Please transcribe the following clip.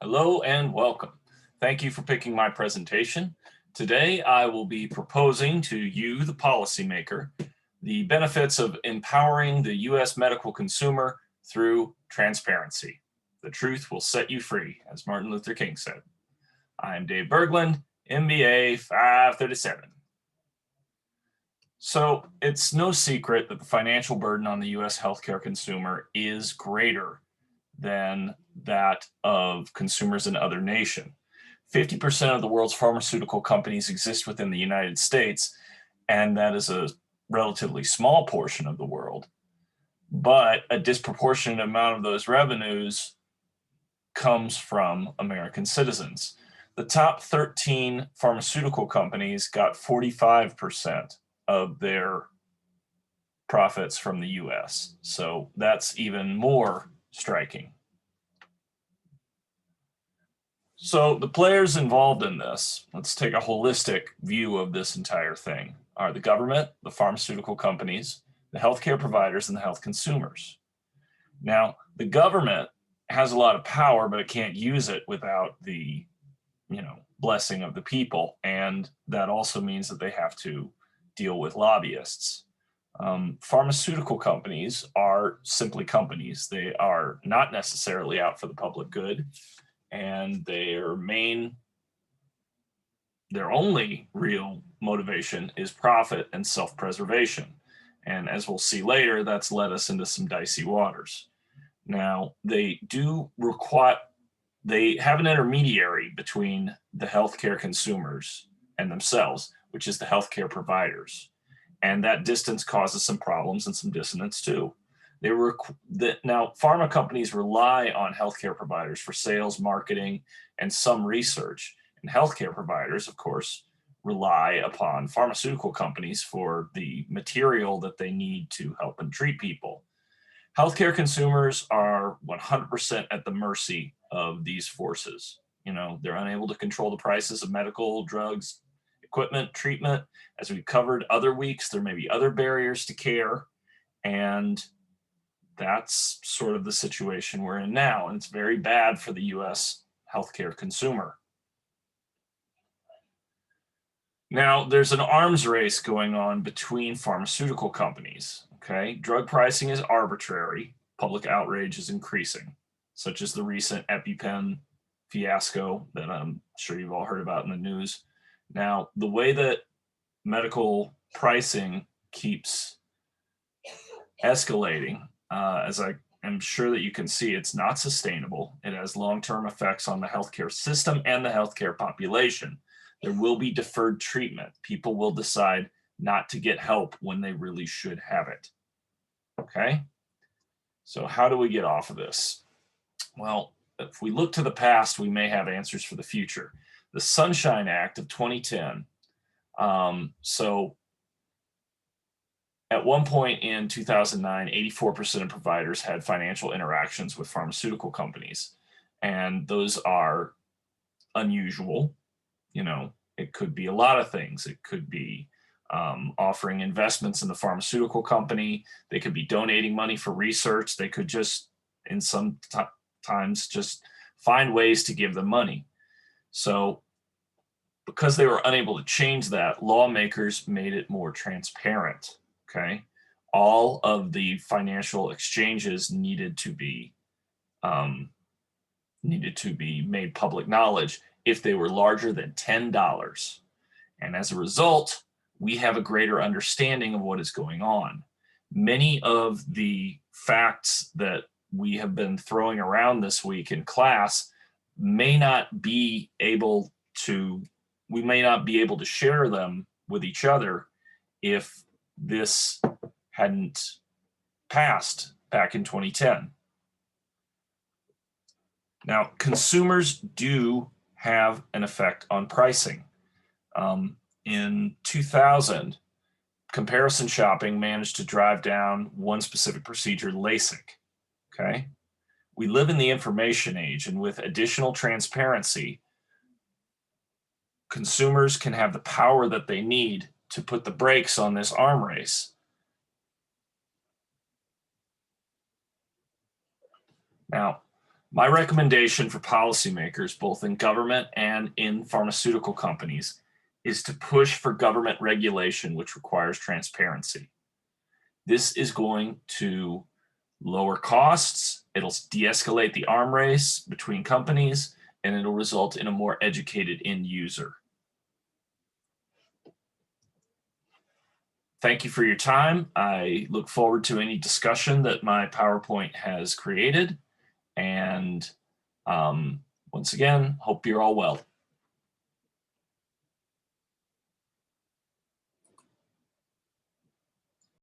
Hello and welcome. Thank you for picking my presentation. Today, I will be proposing to you, the policymaker, the benefits of empowering the U.S. medical consumer through transparency. The truth will set you free, as Martin Luther King said. I'm Dave Bergland, MBA 537. So it's no secret that the financial burden on the U.S. healthcare consumer is greater than that of consumers in other nations. 50% of the world's pharmaceutical companies exist within the United States, and that is a relatively small portion of the world. But a disproportionate amount of those revenues comes from American citizens. The top 13 pharmaceutical companies got 45% of their profits from the US. So that's even more striking. So the players involved in this, let's take a holistic view of this entire thing, are the government, the pharmaceutical companies, the healthcare providers, and the health consumers. Now, the government has a lot of power, but it can't use it without the, blessing of the people. And that also means that they have to deal with lobbyists. Pharmaceutical companies are simply companies. They are not necessarily out for the public good, and their only real motivation is profit and self-preservation. And as we'll see later, that's led us into some dicey waters. Now, they have an intermediary between the healthcare consumers and themselves, which is the healthcare providers. And that distance causes some problems and some dissonance too. Now, pharma companies rely on healthcare providers for sales, marketing, and some research. And healthcare providers, of course, rely upon pharmaceutical companies for the material that they need to help and treat people. Healthcare consumers are 100% at the mercy of these forces. They're unable to control the prices of medical drugs, equipment, treatment. As we covered other weeks, there may be other barriers to care, and that's sort of the situation we're in now, and it's very bad for the U.S. healthcare consumer. Now, there's an arms race going on between pharmaceutical companies, okay? Drug pricing is arbitrary. Public outrage is increasing, such as the recent EpiPen fiasco that I'm sure you've all heard about in the news. Now, the way that medical pricing keeps escalating, as I am sure that you can see, it's not sustainable. It has long-term effects on the healthcare system and the healthcare population. There will be deferred treatment. People will decide not to get help when they really should have it. Okay? So how do we get off of this? Well, if we look to the past, we may have answers for the future. The Sunshine Act of 2010. At one point in 2009, 84% of providers had financial interactions with pharmaceutical companies, and those are unusual. It could be a lot of things. It could be offering investments in the pharmaceutical company. They could be donating money for research. They could just, in some times, just find ways to give them money. So because they were unable to change that, lawmakers made it more transparent. Okay, all of the financial exchanges needed to be made public knowledge if they were larger than $10. And as a result, we have a greater understanding of what is going on. Many of the facts that we have been throwing around this week in class we may not be able to share them with each other if this hadn't passed back in 2010. Now, consumers do have an effect on pricing. In 2000, comparison shopping managed to drive down one specific procedure, LASIK, okay? We live in the information age, and with additional transparency, consumers can have the power that they need to put the brakes on this arm race. Now, My recommendation for policymakers, both in government and in pharmaceutical companies, is to push for government regulation, which requires transparency. This is going to lower costs, it'll de-escalate the arm race between companies, and it'll result in a more educated end user. Thank you for your time. I look forward to any discussion that my PowerPoint has created. And once again, hope you're all well.